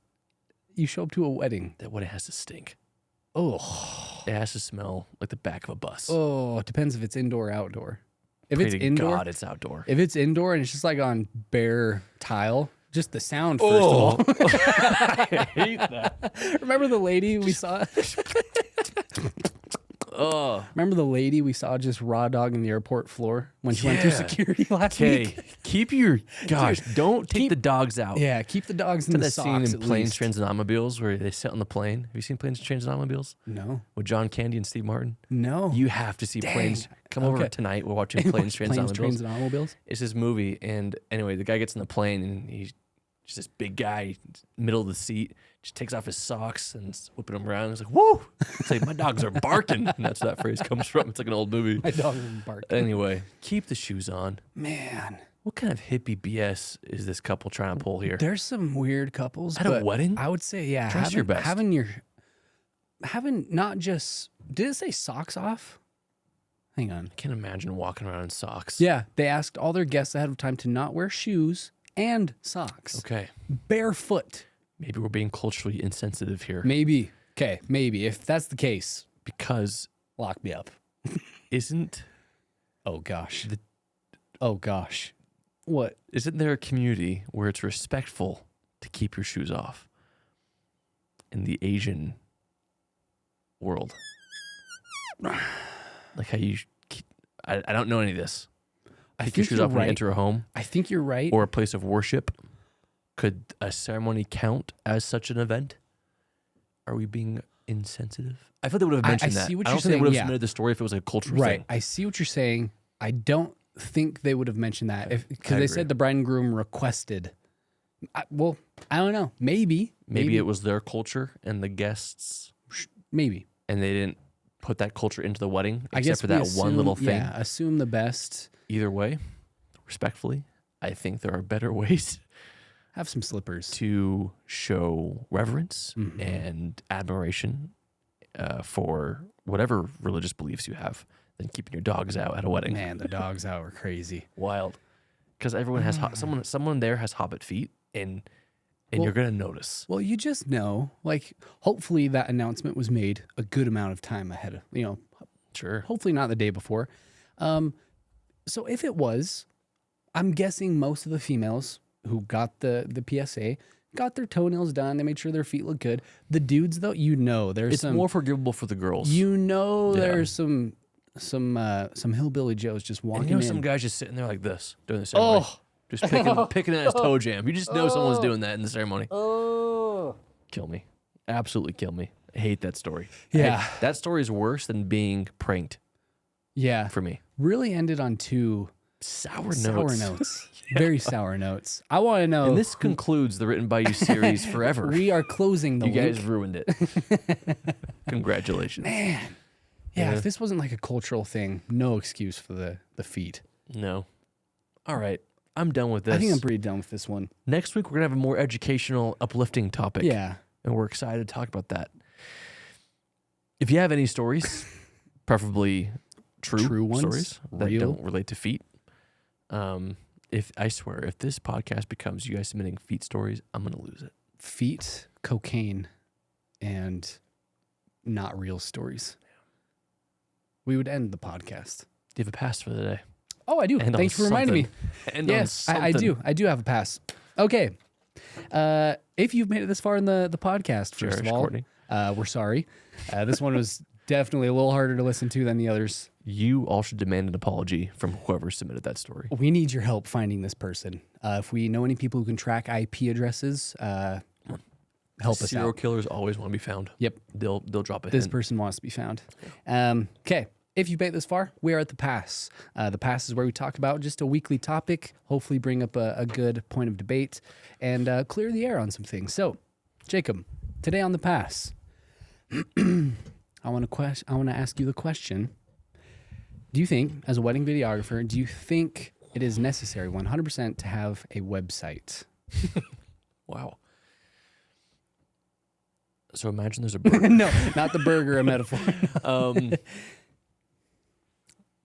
S3: you show up to a wedding.
S2: That what it has to stink.
S3: Oh,
S2: It has to smell like the back of a bus.
S3: it depends if it's indoor or outdoor. If
S2: Pray
S3: it's
S2: to
S3: indoor,
S2: God, it's outdoor.
S3: if it's indoor and it's just like on bare tile, just the sound first of all.
S2: I hate that.
S3: Remember the lady we saw?
S2: Oh,
S3: Remember the lady we saw just raw dog in the airport floor when she went through
S2: Yeah.
S3: security last
S2: okay.
S3: week?
S2: Keep your don't take the dogs out.
S3: Yeah, keep the dogs in
S2: To
S3: the
S2: that
S3: socks
S2: scene in
S3: at
S2: Planes,
S3: least.
S2: Trains, and Automobiles where they sit on the plane. Have you seen Planes, Trains, and Automobiles
S3: No,
S2: with John Candy and Steve Martin?
S3: no.
S2: You have to see
S3: Dang.
S2: Planes. Come over
S3: Okay.
S2: tonight. We're watching Planes, Trains, and
S3: Planes,
S2: Automobiles.
S3: trains, and automobiles.
S2: It's this movie, and anyway, the guy gets in the plane, and he's just this big guy, middle of the seat, just takes off his socks and is whipping them around. He's like, "Woo!" It's like my dogs are barking, and that's where that phrase comes from. It's like an old movie.
S3: My dog barked.
S2: Anyway, keep the shoes on.
S3: Man,
S2: What kind of hippie BS is this couple trying to pull here?
S3: there's some weird couples
S2: At a
S3: but
S2: wedding?
S3: I would say, yeah,
S2: Dress your best.
S3: having not just. Did it say socks off? Hang on.
S2: I can't imagine walking around in socks.
S3: Yeah, they asked all their guests ahead of time to not wear shoes and socks.
S2: Okay.
S3: Barefoot.
S2: Maybe we're being culturally insensitive here
S3: Maybe. Okay, maybe. If that's the case,
S2: because
S3: lock me up.
S2: isn't
S3: Oh gosh. Oh gosh. What?
S2: isn't there a community where it's respectful to keep your shoes off in the Asian world? Like how you keep, I don't know any of this. Kick your shoes off when you enter a home
S3: I think you're right.
S2: or a place of worship. Could a ceremony count as such an event? Are we being insensitive? I thought they would have mentioned that.
S3: see what
S2: I
S3: you're
S2: don't think they
S3: saying,
S2: would have
S3: yeah.
S2: submitted the story if it was a cultural
S3: Right.
S2: thing.
S3: I see what you're saying. I don't think they would have mentioned that because
S2: I
S3: they
S2: agree.
S3: said the bride and groom requested. I don't know. Maybe
S2: Maybe it was their culture and the guests,
S3: maybe.
S2: and they didn't put that culture into the wedding
S3: I
S2: except
S3: guess
S2: for
S3: we
S2: that
S3: assume,
S2: one little thing.
S3: Yeah, assume the best.
S2: Either way, respectfully, I think there are better ways
S3: Have some slippers.
S2: to show reverence
S3: Mm-hmm.
S2: and admiration for whatever religious beliefs you have than keeping your dogs out at a wedding.
S3: Man, the dogs out were crazy.
S2: Wild, because everyone has someone there has hobbit feet, and
S3: Well-
S2: you're gonna notice.
S3: Well, you just know, like, hopefully that announcement was made a good amount of time ahead of,
S2: Sure.
S3: hopefully not the day before. So if it was, I'm guessing most of the females who got the PSA got their toenails done. They made sure their feet look good. The dudes, though, there's
S2: It's
S3: some
S2: more forgivable for the girls.
S3: there's some hillbilly Joes just walking
S2: And you know,
S3: in.
S2: some guy's just sitting there like this during the ceremony.
S3: Oh.
S2: Just picking at his toe jam. You just know someone's doing that in the ceremony. Oh. Kill me. Absolutely kill me. I hate that story.
S3: Yeah.
S2: That story is worse than being pranked
S3: Yeah,
S2: for me.
S3: really ended on two
S2: Sour notes.
S3: sour notes. Very sour notes. I want to know.
S2: And this concludes the Written by You series forever.
S3: we are closing the
S2: You
S3: link.
S2: guys ruined it. Congratulations.
S3: Yeah, if this wasn't like a cultural thing, no excuse for the feet.
S2: No. All right. I'm done with this.
S3: I think I'm pretty done with this one.
S2: Next week, we're going to have a more educational, uplifting topic.
S3: Yeah.
S2: And we're excited to talk about that. If you have any stories, preferably true
S3: ones,
S2: stories that
S3: real.
S2: don't relate to feet, if this podcast becomes you guys submitting feet stories, I'm going to lose it.
S3: Feet, cocaine, and not real stories. We would end the podcast.
S2: Do you have a pass for the day?
S3: Oh, I do.
S2: End on
S3: Thanks for reminding me.
S2: something. End on
S3: Yes, I
S2: something.
S3: do. I do have a pass. Okay. If you've made it this far in the podcast, first
S2: Cherish
S3: of all,
S2: Courtney.
S3: we're sorry. This one was definitely a little harder to listen to than the others.
S2: You all should demand an apology from whoever submitted that story.
S3: We need your help finding this person. If we know any people who can track IP addresses, help us
S2: Serial
S3: out.
S2: killers always want to be found.
S3: Yep.
S2: They'll drop a
S3: This
S2: hint.
S3: person wants to be found. Okay. If you've made it this far, we are at the pass. The pass is where we talk about just a weekly topic, hopefully bring up a good point of debate and clear the air on some things. So, Jacob, today on the pass, I want to ask you the question. Do you think, as a wedding videographer, do you think it is necessary 100% to have a website?
S2: Wow. So imagine there's a burger.
S3: No, not the burger, a metaphor.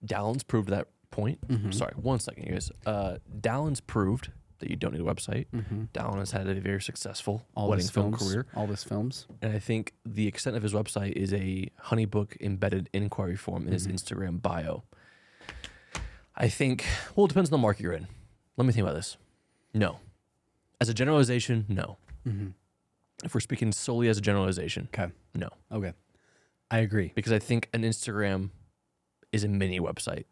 S2: Dallins proved that point.
S3: Mm-hmm.
S2: Sorry, 1 second, you guys. Dallins proved that you don't need a website.
S3: Mm-hmm.
S2: Dallin has had a very successful
S3: All
S2: wedding
S3: this
S2: film
S3: films,
S2: career.
S3: all this films.
S2: And I think the extent of his website is a honeybook embedded inquiry form in his Instagram bio. I think, well, it depends on the market you're in. Let me think about this. No. As a generalization, no. If we're speaking solely as a generalization,
S3: Okay.
S2: no.
S3: Okay. I agree.
S2: Because I think an Instagram is a mini website.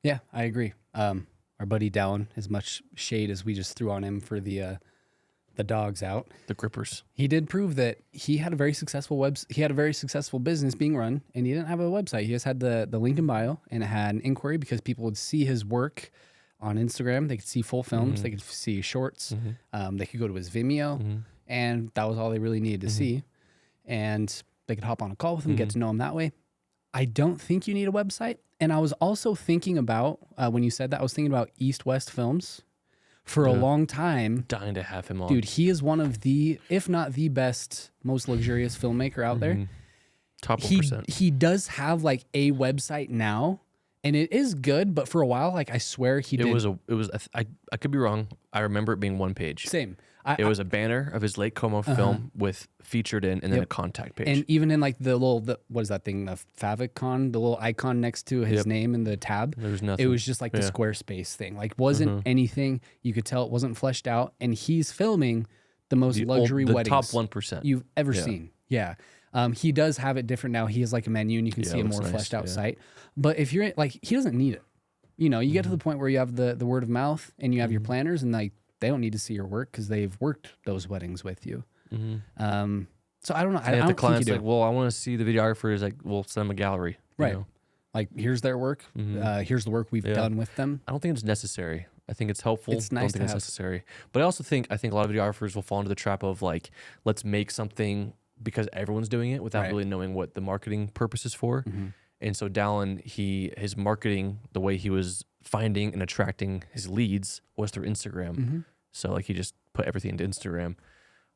S3: Yeah, I agree. Our buddy Dallin, as much shade as we just threw on him for the dogs out,
S2: The grippers.
S3: he did prove that he had a very successful he had a very successful business being run, and he didn't have a website. He just had the link in bio, and it had an inquiry because people would see his work on Instagram. They could see full films. They could see shorts. They could go to his Vimeo, and that was all they really needed to see. And they could hop on a call with him, get to know him that way. I don't think you need a website. And I was also thinking about, when you said that, I was thinking about East West Films. For a long time,
S2: Dying to have him on.
S3: dude, he is one of the, if not the best, most luxurious filmmaker out there.
S2: Top 1%.
S3: He does have like a website now, and it is good. But for a while, like I swear he did.
S2: I could be wrong. I remember it being one page.
S3: Same.
S2: It was a banner of his Lake Como film with featured in and then a contact page.
S3: And even in like the what is that thing? The favicon, the little icon next to his name in the tab.
S2: There was nothing.
S3: It was just like the Squarespace thing. Like wasn't anything. You could tell it wasn't fleshed out. And he's filming the most luxury
S2: the
S3: weddings
S2: top 1%.
S3: you've ever seen. Yeah. He does have it different now. He has like a menu and you can see a
S2: looks
S3: more
S2: nice,
S3: fleshed out
S2: yeah.
S3: site. But if you're like, he doesn't need it. you know, you get to the point where you have the word of mouth and you have your planners, and like they don't need to see your work because they've worked those weddings with you. So I don't know. I
S2: And if
S3: don't
S2: the client's
S3: think you
S2: like,
S3: do.
S2: well, I want to see the videographers, like, we'll send them a gallery. you
S3: Right.
S2: know?
S3: Like, here's their work. Here's the work we've done with them.
S2: I don't think it's necessary. I think it's helpful.
S3: It's
S2: I
S3: nice
S2: don't
S3: to
S2: think it's
S3: have.
S2: necessary. But I think a lot of videographers will fall into the trap of like, let's make something because everyone's doing it without
S3: Right.
S2: really knowing what the marketing purpose is for. And so Dallin, his marketing, the way he was finding and attracting his leads was through Instagram. So like he just put everything into Instagram.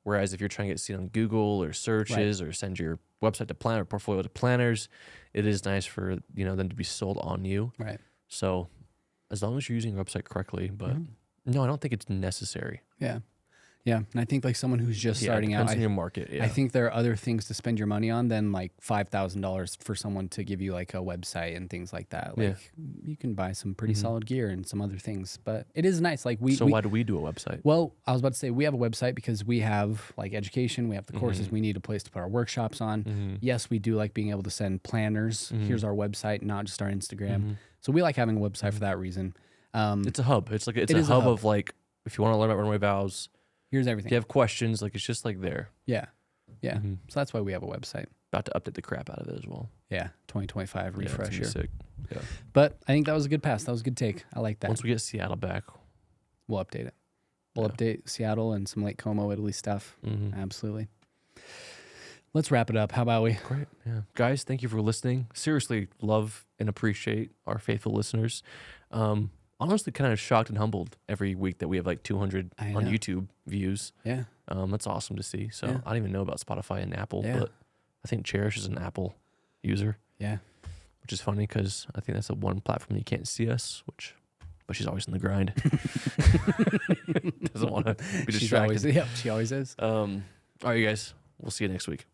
S2: Whereas if you're trying to get seen on Google or searches or send your website to plan or portfolio to planners, it is nice for them to be sold on you.
S3: Right.
S2: So as long as you're using your website correctly, but no, I don't think it's necessary.
S3: Yeah. Yeah. And I think like someone who's just starting
S2: it
S3: out,
S2: depends on your market. Yeah.
S3: I think there are other things to spend your money on than like $5,000 for someone to give you like a website and things like that. Like you can buy some pretty solid gear and some other things, but it is nice. Like
S2: so why do we do a website?
S3: Well, I was about to say we have a website because we have like education, we have the courses, we need a place to put our workshops on. Yes, we do like being able to send planners. Here's our website, not just our Instagram. So we like having a website for that reason.
S2: It's a hub. It's like
S3: It is a
S2: hub
S3: hub.
S2: of like, if you want to learn about runway vows,
S3: Here's
S2: if
S3: everything.
S2: you have questions, like it's just like there.
S3: Yeah. Yeah. So that's why we have a website.
S2: About to update the crap out of it as well.
S3: Yeah. 2025
S2: Yeah, it's
S3: refresh
S2: gonna be
S3: year.
S2: sick. Yeah.
S3: But I think that was a good pass. That was a good take. I like that.
S2: Once we get Seattle back,
S3: We'll update it. We'll update Seattle and some Lake Como, Italy stuff. Absolutely. Let's wrap it up. How about we?
S2: great. Yeah. Guys, thank you for listening. Seriously, love and appreciate our faithful listeners. Honestly, kind of shocked and humbled every week that we have like 200
S3: I
S2: on
S3: know.
S2: YouTube views.
S3: Yeah.
S2: That's awesome to see. So
S3: Yeah.
S2: I don't even know about Spotify and Apple,
S3: Yeah.
S2: but I think Cherish is an Apple user,
S3: Yeah.
S2: which is funny because I think that's the one platform you can't see us, but she's always in the grind. Doesn't want to be
S3: She's
S2: distracted.
S3: always, she always is.
S2: All right, you guys. We'll see you next week.